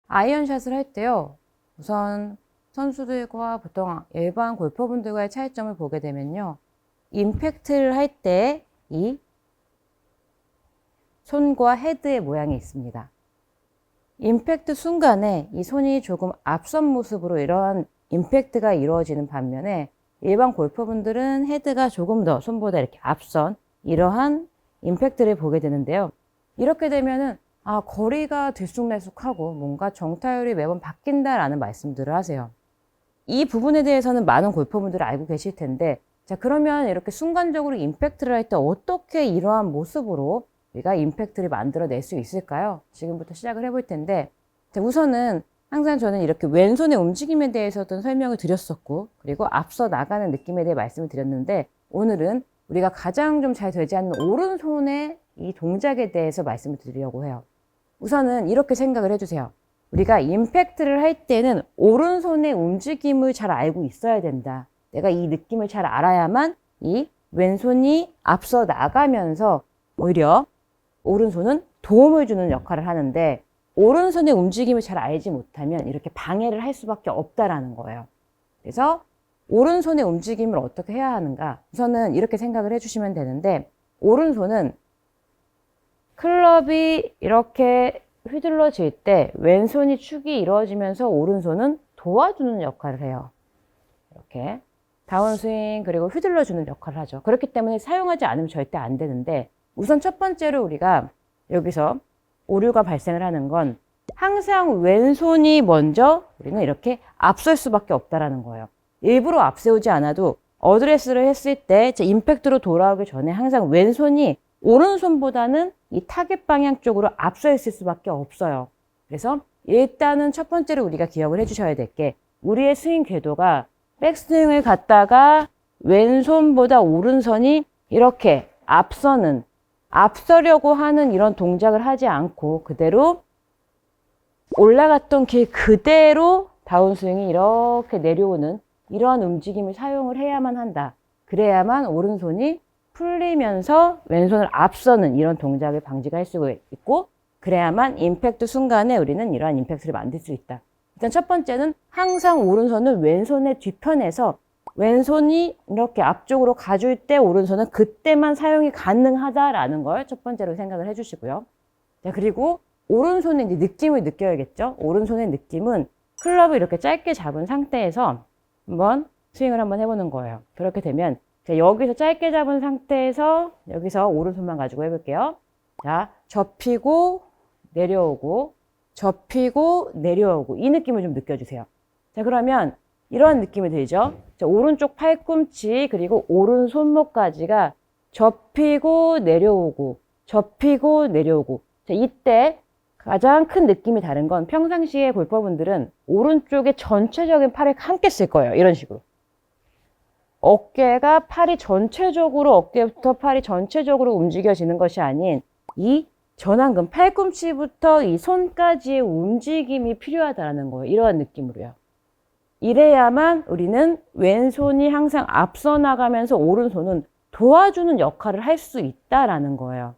아이언샷을 할 때요. 우선 선수들과 보통 일반 골퍼분들과의 차이점을 보게 되면요. 임팩트를 할 때 이 손과 헤드의 모양이 있습니다. 임팩트 순간에 이 손이 조금 앞선 모습으로 이러한 임팩트가 이루어지는 반면에 일반 골퍼분들은 헤드가 조금 더 손보다 이렇게 앞선 이러한 임팩트를 보게 되는데요. 이렇게 되면은 거리가 들쑥날쑥하고 뭔가 정타율이 매번 바뀐다라는 말씀들을 하세요. 이 부분에 대해서는 많은 골퍼분들이 알고 계실 텐데, 자, 그러면 이렇게 순간적으로 임팩트를 할 때 어떻게 이러한 모습으로 우리가 임팩트를 만들어낼 수 있을까요? 지금부터 시작을 해볼 텐데, 자, 우선은 항상 저는 이렇게 왼손의 움직임에 대해서도 설명을 드렸었고, 그리고 앞서 나가는 느낌에 대해 말씀을 드렸는데, 오늘은 우리가 가장 좀 잘 되지 않는 오른손의 이 동작에 대해서 말씀을 드리려고 해요. 우선은 이렇게 생각을 해주세요. 우리가 임팩트를 할 때는 오른손의 움직임을 잘 알고 있어야 된다. 내가 이 느낌을 잘 알아야만 이 왼손이 앞서 나가면서 오히려 오른손은 도움을 주는 역할을 하는데, 오른손의 움직임을 잘 알지 못하면 이렇게 방해를 할 수밖에 없다라는 거예요. 그래서 오른손의 움직임을 어떻게 해야 하는가? 우선은 이렇게 생각을 해주시면 되는데, 오른손은 클럽이 이렇게 휘둘러질 때 왼손이 축이 이루어지면서 오른손은 도와주는 역할을 해요. 이렇게 다운스윙 그리고 휘둘러주는 역할을 하죠. 그렇기 때문에 사용하지 않으면 절대 안 되는데, 우선 첫 번째로 우리가 여기서 오류가 발생을 하는 건 항상 왼손이 먼저 우리는 이렇게 앞설 수밖에 없다라는 거예요. 일부러 앞세우지 않아도 어드레스를 했을 때 임팩트로 돌아오기 전에 항상 왼손이 오른손보다는 이 타겟 방향 쪽으로 앞서 있을 수밖에 없어요. 그래서 일단은 첫 번째로 우리가 기억을 해주셔야 될 게, 우리의 스윙 궤도가 백스윙을 갔다가 왼손보다 오른손이 이렇게 앞서려고 하는 이런 동작을 하지 않고 그대로 올라갔던 길 그대로 다운스윙이 이렇게 내려오는 이러한 움직임을 사용을 해야만 한다. 그래야만 오른손이 풀리면서 왼손을 앞서는 이런 동작을 방지가 할 수 있고, 그래야만 임팩트 순간에 우리는 이러한 임팩트를 만들 수 있다. 일단 첫 번째는 항상 오른손을 왼손의 뒤편에서 왼손이 이렇게 앞쪽으로 가줄 때 오른손은 그때만 사용이 가능하다라는 걸 첫 번째로 생각을 해주시고요. 자, 그리고 오른손의 이제 느낌을 느껴야겠죠. 오른손의 느낌은 클럽을 이렇게 짧게 잡은 상태에서 한번 스윙을 한번 해보는 거예요. 그렇게 되면 여기서 짧게 잡은 상태에서 여기서 오른손만 가지고 해볼게요. 자, 접히고 내려오고 접히고 내려오고 이 느낌을 좀 느껴주세요. 자, 그러면 이런 느낌이 들죠? 자, 오른쪽 팔꿈치 그리고 오른손목까지가 접히고 내려오고 접히고 내려오고. 자, 이때 가장 큰 느낌이 다른 건 평상시에 골퍼분들은 오른쪽에 전체적인 팔을 함께 쓸 거예요. 이런 식으로. 어깨가 어깨부터 팔이 전체적으로 움직여지는 것이 아닌 이 전완근, 팔꿈치부터 이 손까지의 움직임이 필요하다는 거예요. 이러한 느낌으로요. 이래야만 우리는 왼손이 항상 앞서 나가면서 오른손은 도와주는 역할을 할 수 있다라는 거예요.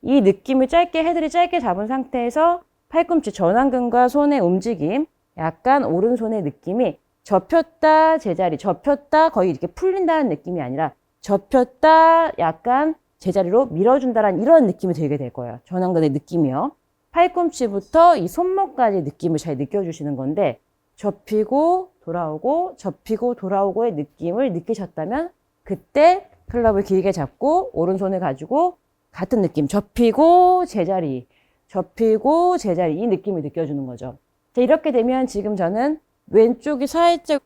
이 느낌을 헤드를 짧게 잡은 상태에서 팔꿈치 전완근과 손의 움직임, 약간 오른손의 느낌이 접혔다 제자리, 접혔다 거의 이렇게 풀린다는 느낌이 아니라 접혔다 약간 제자리로 밀어준다라는 이런 느낌이 들게 될 거예요. 전완근의 느낌이요. 팔꿈치부터 이 손목까지 느낌을 잘 느껴주시는 건데, 접히고 돌아오고 접히고 돌아오고의 느낌을 느끼셨다면 그때 클럽을 길게 잡고 오른손을 가지고 같은 느낌, 접히고 제자리, 접히고 제자리 이 느낌을 느껴주는 거죠. 자, 이렇게 되면 지금 저는 왼쪽이 살짝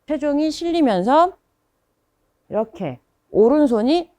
체중이 실리면서 이렇게 오른손이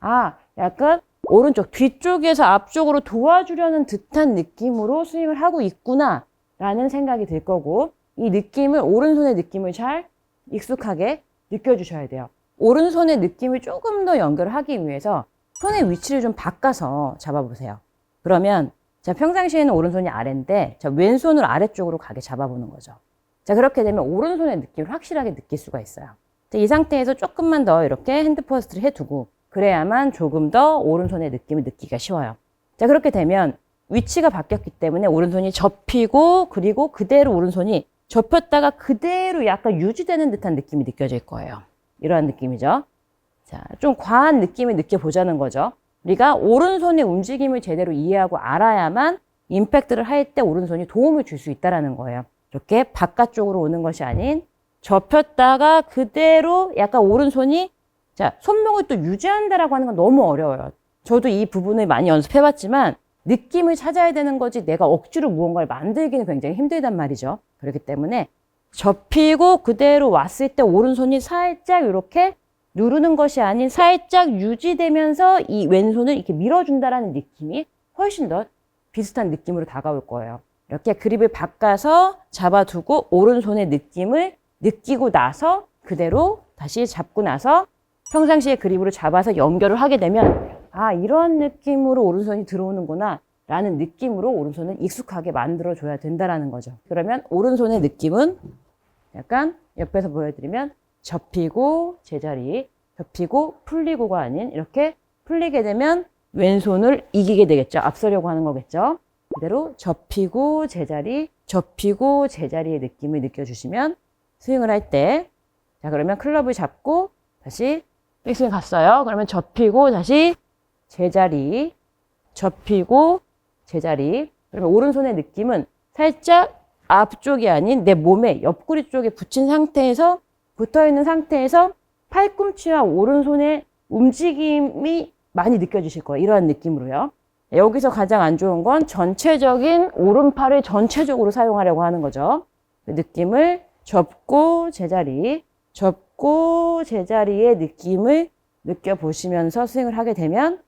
약간 오른쪽 뒤쪽에서 앞쪽으로 도와주려는 듯한 느낌으로 스윙을 하고 있구나 라는 생각이 들 거고, 이 느낌을 오른손의 느낌을 잘 익숙하게 느껴주셔야 돼요. 오른손의 느낌을 조금 더 연결하기 위해서 손의 위치를 좀 바꿔서 잡아보세요. 그러면 자, 평상시에는 오른손이 아래인데 자, 왼손을 아래쪽으로 가게 잡아보는 거죠. 자, 그렇게 되면 오른손의 느낌을 확실하게 느낄 수가 있어요. 자, 이 상태에서 조금만 더 이렇게 핸드 퍼스트를 해두고, 그래야만 조금 더 오른손의 느낌을 느끼기가 쉬워요. 자, 그렇게 되면 위치가 바뀌었기 때문에 오른손이 접히고 그리고 그대로 오른손이 접혔다가 그대로 약간 유지되는 듯한 느낌이 느껴질 거예요. 이러한 느낌이죠. 자, 좀 과한 느낌을 느껴보자는 거죠. 우리가 오른손의 움직임을 제대로 이해하고 알아야만 임팩트를 할 때 오른손이 도움을 줄 수 있다는 거예요. 이렇게 바깥쪽으로 오는 것이 아닌 접혔다가 그대로 약간 오른손이 자, 손목을 또 유지한다라고 하는 건 너무 어려워요. 저도 이 부분을 많이 연습해봤지만 느낌을 찾아야 되는 거지 내가 억지로 무언가를 만들기는 굉장히 힘들단 말이죠. 그렇기 때문에 접히고 그대로 왔을 때 오른손이 살짝 이렇게 누르는 것이 아닌 살짝 유지되면서 이 왼손을 이렇게 밀어준다라는 느낌이 훨씬 더 비슷한 느낌으로 다가올 거예요. 이렇게 그립을 바꿔서 잡아두고 오른손의 느낌을 느끼고 나서 그대로 다시 잡고 나서 평상시에 그립으로 잡아서 연결을 하게 되면 아, 이런 느낌으로 오른손이 들어오는구나 라는 느낌으로 오른손을 익숙하게 만들어줘야 된다는 거죠. 그러면 오른손의 느낌은 약간 옆에서 보여드리면 접히고 제자리, 접히고 풀리고가 아닌 이렇게 풀리게 되면 왼손을 이기게 되겠죠. 앞서려고 하는 거겠죠. 그대로 접히고 제자리, 접히고 제자리의 느낌을 느껴주시면 스윙을 할 때 자, 그러면 클럽을 잡고 다시 백스윙 갔어요. 그러면 접히고 다시 제자리, 접히고 제자리. 그러면 오른손의 느낌은 살짝 앞쪽이 아닌 내 몸의 옆구리 쪽에 붙인 상태에서 붙어있는 상태에서 팔꿈치와 오른손의 움직임이 많이 느껴지실 거예요. 이러한 느낌으로요. 여기서 가장 안 좋은 건 전체적인 오른팔을 전체적으로 사용하려고 하는 거죠. 그 느낌을 접고 제자리, 접고 제자리의 느낌을 느껴보시면서 스윙을 하게 되면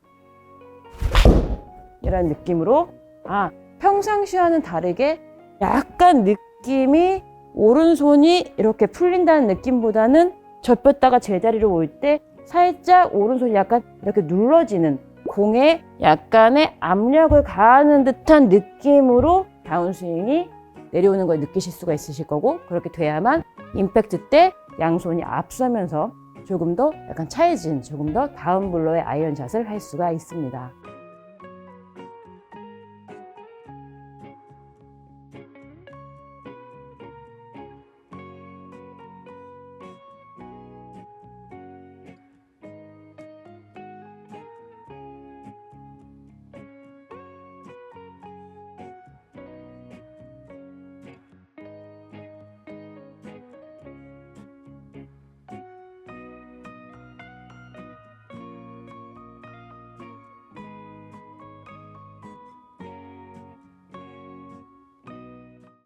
이런 느낌으로 아, 평상시와는 다르게 약간 느낌이 오른손이 이렇게 풀린다는 느낌보다는 접혔다가 제자리로 올 때 살짝 오른손이 약간 이렇게 눌러지는 공에 약간의 압력을 가하는 듯한 느낌으로 다운스윙이 내려오는 걸 느끼실 수가 있으실 거고 그렇게 돼야만 임팩트 때 양손이 앞서면서 조금 더 약간 차해진 조금 더 다운블러의 아이언샷을 할 수가 있습니다.